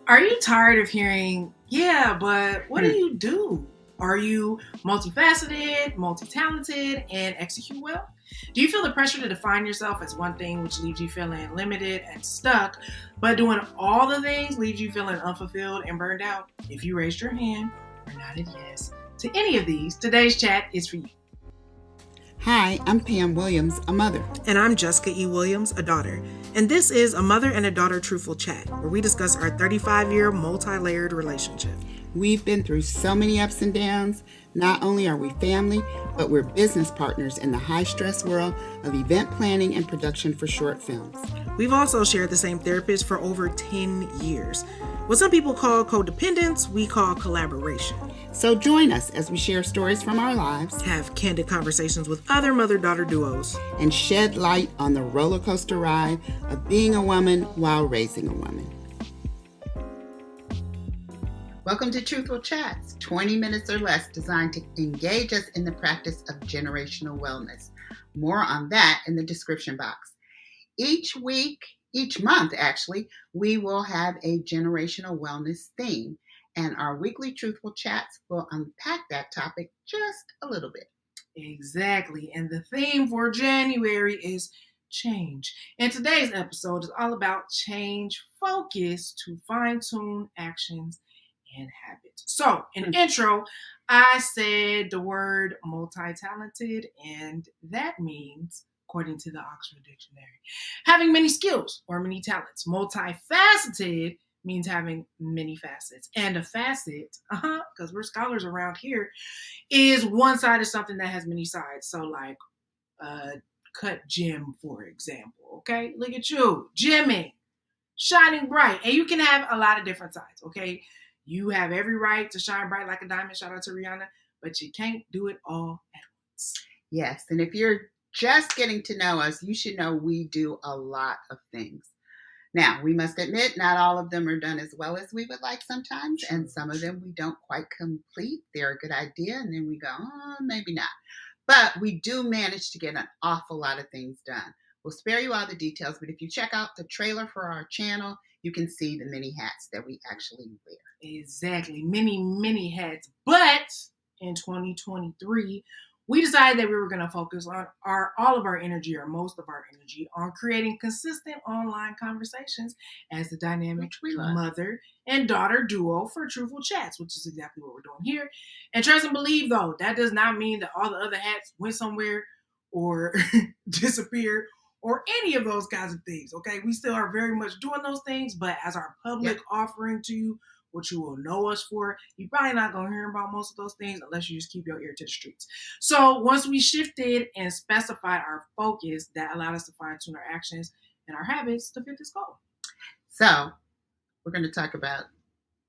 Are you tired of hearing, yeah, but what do you do? Are you multifaceted, multi-talented, and execute well? Do you feel the pressure to define yourself as one thing, which leaves you feeling limited and stuck, but doing all the things leaves you feeling unfulfilled and burned out? If you raised your hand or nodded yes to any of these, today's chat is for you. Hi, I'm Pam Williams, a mother. And I'm Jessica E. Williams, a daughter. And this is a mother and a daughter truthful chat, where we discuss our 35-year multi-layered relationship. We've been through so many ups and downs. Not only are we family, but we're business partners in the high-stress world of event planning and production for short films. We've also shared the same therapist for over 10 years. What some people call codependence, we call collaboration. So join us as we share stories from our lives, have candid conversations with other mother-daughter duos, and shed light on the roller coaster ride of being a woman while raising a woman. Welcome to Truthful Chats, 20 minutes or less designed to engage us in the practice of generational wellness. More on that in the description box. Each month, we will have a generational wellness theme, and our weekly Truthful Chats will unpack that topic just a little bit. Exactly, and the theme for January is change. And today's episode is all about change focus to fine-tune actions and habits. So, in intro, I said the word multi-talented, and that means, according to the Oxford Dictionary, having many skills or many talents. Multifaceted means having many facets. And a facet, because we're scholars around here, is one side of something that has many sides. So like cut gem, for example. Okay, look at you, gymming, shining bright. And you can have a lot of different sides, okay? You have every right to shine bright like a diamond. Shout out to Rihanna, but you can't do it all at once. Yes, and if you're just getting to know us, you should know we do a lot of things. Now, we must admit, not all of them are done as well as we would like sometimes, and some of them we don't quite complete. They're a good idea, and then we go, maybe not. But we do manage to get an awful lot of things done. We'll spare you all the details, but if you check out the trailer for our channel, you can see the many hats that we actually wear. Exactly. Many hats. But in 2023, we decided that we were going to focus on all of our energy, or most of our energy, on creating consistent online conversations as the dynamic mother and daughter duo for Truthful Chats, which is exactly what we're doing here. And trust and believe, though, that does not mean that all the other hats went somewhere or disappeared or any of those kinds of things, okay? We still are very much doing those things, but as our public offering to you, what you will know us for, you're probably not going to hear about most of those things unless you just keep your ear to the streets. So once we shifted and specified our focus, that allowed us to fine-tune our actions and our habits to fit this goal. So we're going to talk about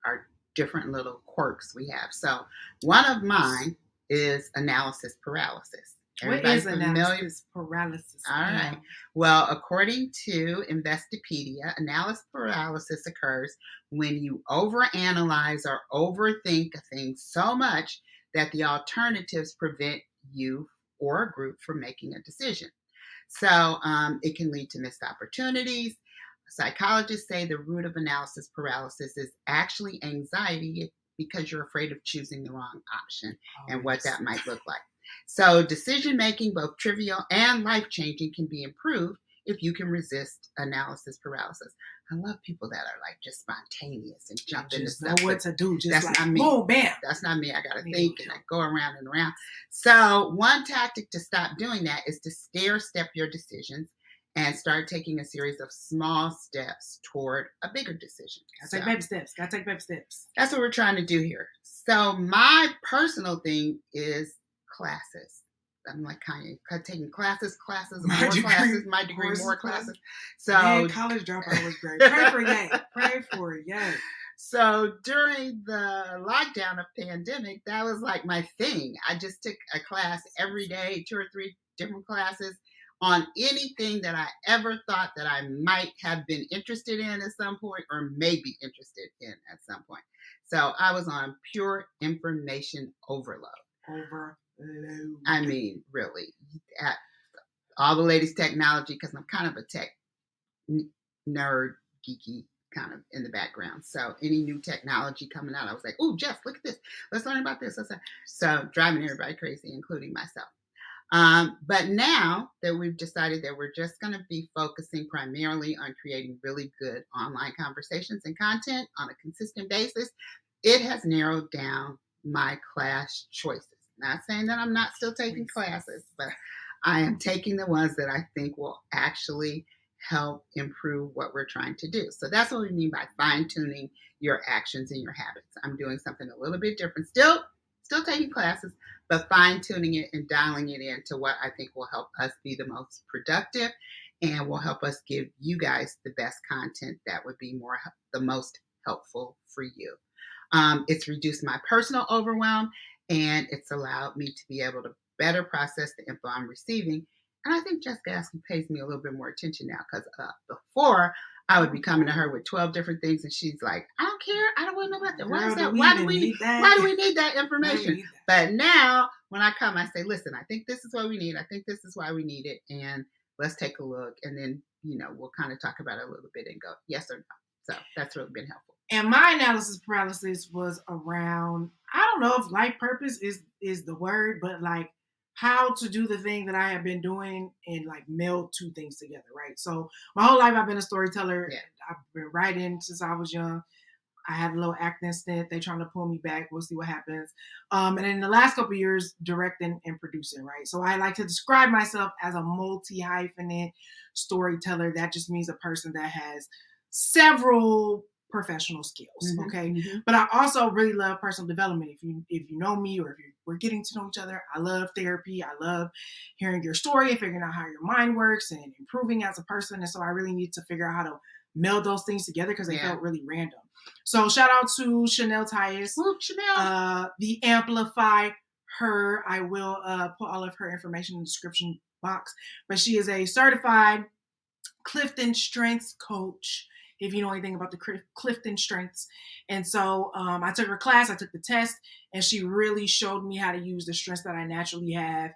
our different little quirks we have. So one of mine is analysis paralysis. What is analysis paralysis? All right. Well, according to Investopedia, analysis paralysis occurs when you overanalyze or overthink a thing so much that the alternatives prevent you or a group from making a decision. So it can lead to missed opportunities. Psychologists say the root of analysis paralysis is actually anxiety because you're afraid of choosing the wrong option and what that might look like. So decision-making, both trivial and life-changing, can be improved if you can resist analysis paralysis. I love people that are like just spontaneous and jump into stuff. Know what to do. Just that's not me. Oh, bam. That's not me. I got to think and I go around and around. So one tactic to stop doing that is to stair-step your decisions and start taking a series of small steps toward a bigger decision. Gotta take baby steps. That's what we're trying to do here. So my personal thing is classes. I'm like Kanye, taking classes, my degree, more classes. So man, college dropout was great. Pray for yay. So during the lockdown of pandemic, that was like my thing. I just took a class every day, 2 or 3 different classes on anything that I ever thought that I might have been interested in at some point or may be interested in at some point. So I was on pure information overload. I mean, really, at all the latest technology, because I'm kind of a tech nerd, geeky kind of in the background. So any new technology coming out, I was like, "Oh, Jess, look at this. Let's learn about this." So driving everybody crazy, including myself. But now that we've decided that we're just going to be focusing primarily on creating really good online conversations and content on a consistent basis, it has narrowed down my class choices. Not saying that I'm not still taking classes, but I am taking the ones that I think will actually help improve what we're trying to do. So that's what we mean by fine-tuning your actions and your habits. I'm doing something a little bit different. Still taking classes, but fine-tuning it and dialing it in to what I think will help us be the most productive and will help us give you guys the best content that would be the most helpful for you. It's reduced my personal overwhelm, and it's allowed me to be able to better process the info I'm receiving. And I think Jessica Askew pays me a little bit more attention now, because before I would be coming to her with 12 different things, and she's like, "I don't care. I don't want to know about that. Why is that? Why do we need that information?" But now when I come, I say, "Listen, I think this is what we need. I think this is why we need it. And let's take a look." And then, we'll kind of talk about it a little bit and go, yes or no. So that's really been helpful. And my analysis paralysis was around, I don't know if life purpose is the word, but like how to do the thing that I have been doing and like meld two things together, right? So my whole life I've been a storyteller. Yeah. I've been writing since I was young. I had a little acting stint. They're trying to pull me back. We'll see what happens. And in the last couple of years, directing and producing, right? So I like to describe myself as a multi-hyphenate storyteller. That just means a person that has several professional skills, okay? Mm-hmm. But I also really love personal development. If you know me, or if we're getting to know each other, I love therapy. I love hearing your story and figuring out how your mind works and improving as a person. And so I really need to figure out how to meld those things together because they felt really random. So shout out to Shanell, Tyus, the AmplifyHER. I will put all of her information in the description box. But she is a certified Clifton Strengths coach, if you know anything about the Clifton Strengths. And so I took her class, I took the test, and she really showed me how to use the strengths that I naturally have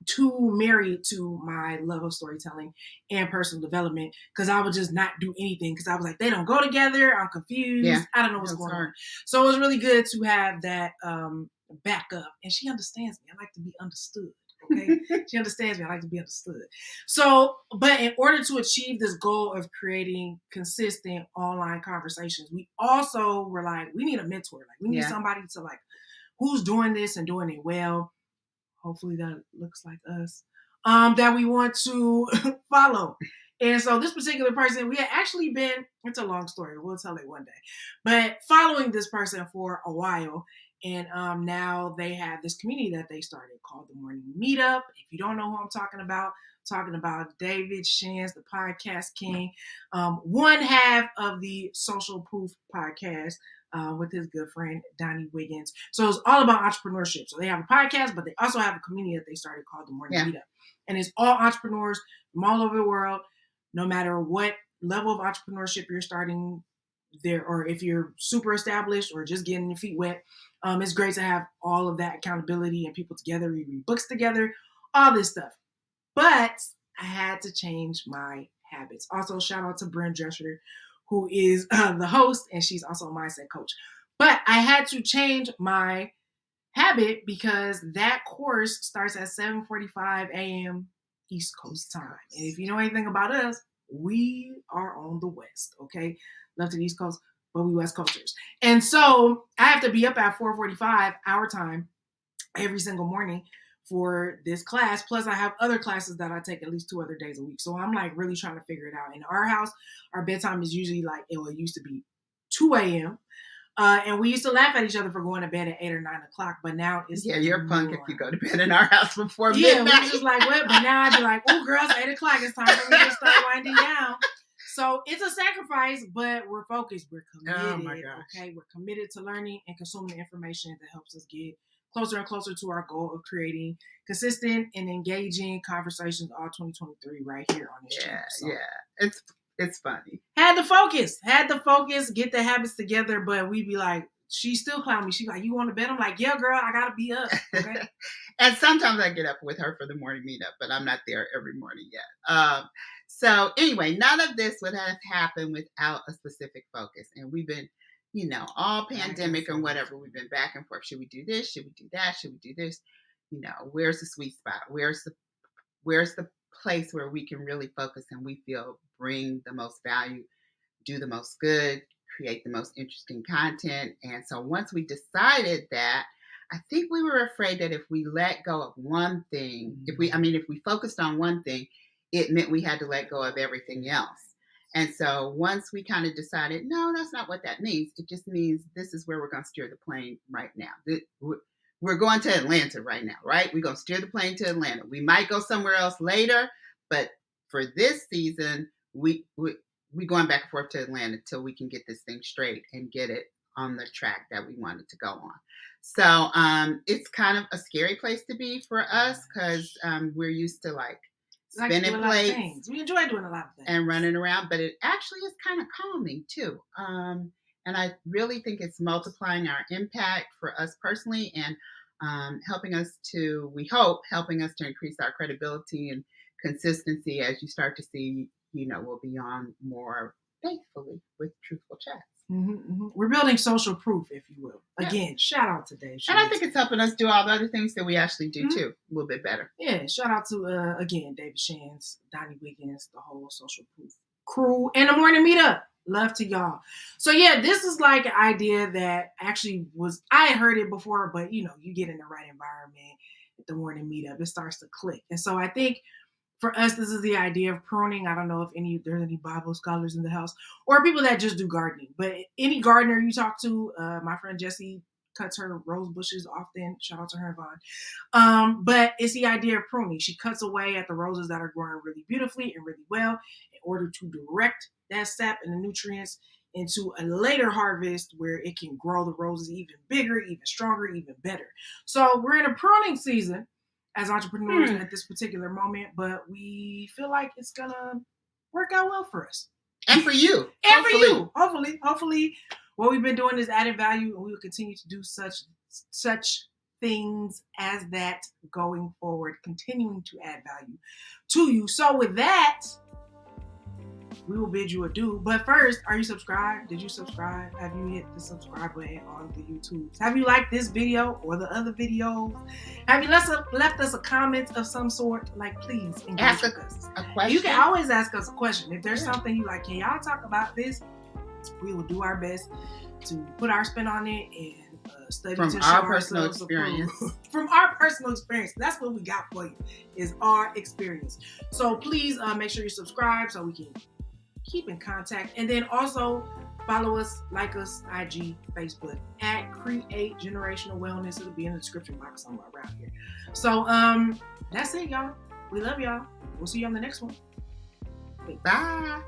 to marry to my love of storytelling and personal development, because I would just not do anything because I was like, they don't go together. I'm confused. Yeah, I don't know what's going on. So it was really good to have that backup. And she understands me. I like to be understood. Okay. She understands me. I like to be understood. So, but in order to achieve this goal of creating consistent online conversations, we also were like, we need a mentor. Like we need somebody to like, who's doing this and doing it well. Hopefully that looks like us, that we want to follow. And so this particular person, we had actually been, it's a long story. We'll tell it one day, but following this person for a while. And now they have this community that they started called the Morning Meetup. If you don't know who I'm talking about David Shands, the podcast king, one half of the Social Proof podcast with his good friend, Donnie Wiggins. So it's all about entrepreneurship. So they have a podcast, but they also have a community that they started called the Morning Meetup. And it's all entrepreneurs from all over the world, no matter what level of entrepreneurship you're starting there, or if you're super established or just getting your feet wet. It's great to have all of that accountability and people together. We read books together, all this stuff. But I had to change my habits. Also, shout out to Bryn Drescher, who is the host, and she's also a mindset coach. But I had to change my habit because that course starts at 7:45 a.m. East Coast time. And if you know anything about us, we are on the West, okay? Left to the East Coast, but we West Coasters. And so I have to be up at 4:45 our time every single morning for this class. Plus I have other classes that I take at least 2 other days a week. So I'm like really trying to figure it out. In our house, our bedtime is usually like, it used to be 2 a.m. And we used to laugh at each other for going to bed at 8 or 9 o'clock, but now it's you're punk if you go to bed in our house before midnight. Yeah, we're just like, what? But now I'd be like, oh, girls, 8 o'clock. It's time for me to start winding down. So it's a sacrifice, but we're focused. We're committed. Oh my gosh. Okay, we're committed to learning and consuming information that helps us get closer and closer to our goal of creating consistent and engaging conversations all 2023 right here on this channel. So, it's funny. Had to focus, get the habits together, but we'd be like, she still clown me. She's like, you want to bed? I'm like, yeah, girl, I gotta be up. Okay. And sometimes I get up with her for the morning meetup, but I'm not there every morning yet. So anyway, none of this would have happened without a specific focus. And we've been, all pandemic and whatever, we've been back and forth. Should we do this? Should we do that? Should we do this? Where's the sweet spot? Where's the place where we can really focus and we feel bring the most value, do the most good, create the most interesting content. And so once we decided that, I think we were afraid that if we let go of one thing, if we focused on one thing, it meant we had to let go of everything else. And so once we kind of decided, no, that's not what that means. It just means this is where we're going to steer the plane right now. We're going to Atlanta right now, right? We're going to steer the plane to Atlanta. We might go somewhere else later, but for this season, we're going back and forth to Atlanta till we can get this thing straight and get it on the track that we wanted to go on. So it's kind of a scary place to be for us because we're used to spinning plates. We enjoy doing a lot of things and running around, but it actually is kind of calming too. And I really think it's multiplying our impact for us personally and helping us to increase our credibility and consistency as you start to see, we'll be on more faithfully with Truthful Chats. Mm-hmm, mm-hmm. We're building social proof, if you will. Again, shout out to Dave Shands. And I think it's helping us do all the other things that we actually do too, a little bit better. Yeah, shout out to, again, David Shands, Donnie Wiggins, the whole social proof crew, and the Morning Meetup. Love to y'all. So yeah, this is like an idea that actually I had heard it before, but you get in the right environment at the Morning Meetup, it starts to click. And so I think for us, this is the idea of pruning. I don't know if there's any Bible scholars in the house or people that just do gardening, but any gardener you talk to, my friend Jessie cuts her rose bushes often. Shout out to her and Vaughn. But it's the idea of pruning. She cuts away at the roses that are growing really beautifully and really well in order to direct that sap and the nutrients into a later harvest where it can grow the roses even bigger, even stronger, even better. So we're in a pruning season as entrepreneurs at this particular moment, but we feel like it's gonna work out well for us. And for you. And for you. Hopefully what we've been doing is added value, and we will continue to do such things as that going forward, continuing to add value to you. So with that, we will bid you adieu. But first, are you subscribed? Did you subscribe? Have you hit the subscribe button on the YouTubes? Have you liked this video or the other videos? Have you left us a comment of some sort? Please engage with us. A question. You can always ask us a question. If there's something you like, can y'all talk about this? We will do our best to put our spin on it and study from to our show personal ourselves experience. From our personal experience. That's what we got for you, is our experience. So please make sure you subscribe so we can keep in contact. And then also follow us, like us, IG, Facebook, at Create Generational Wellness. It'll be in the description box somewhere around here. So that's it, y'all. We love y'all. We'll see you on the next one. Bye.